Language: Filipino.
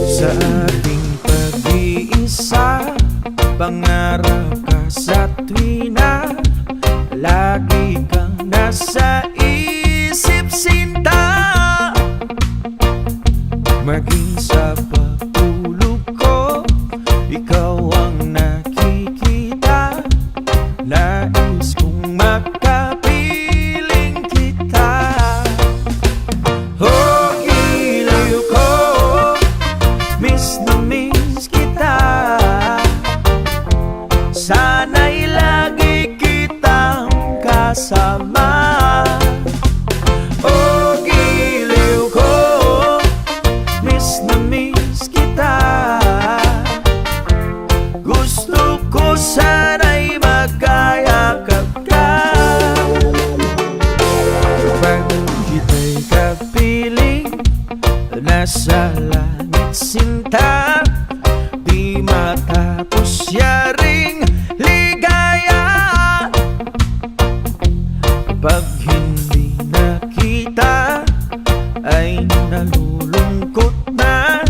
Sa ating pag-iisa, pangarap ka sa tuwina, lagi kang nasa isip, sinta. Maging sa pagtulog ko, ikaw ang nakikita. Nais kong makapiling kita. Oh, giliw ko, miss na miss kita. Sana'y lagi kitang kasama. Oh, giliw ko, miss na miss kita. Gusto ko sana'y magkayakap ka. Kapag kita'y kapiling, nasa langit sinta, di matapos yaring ligaya. Pag hindi nakita, ay nalulungkot na.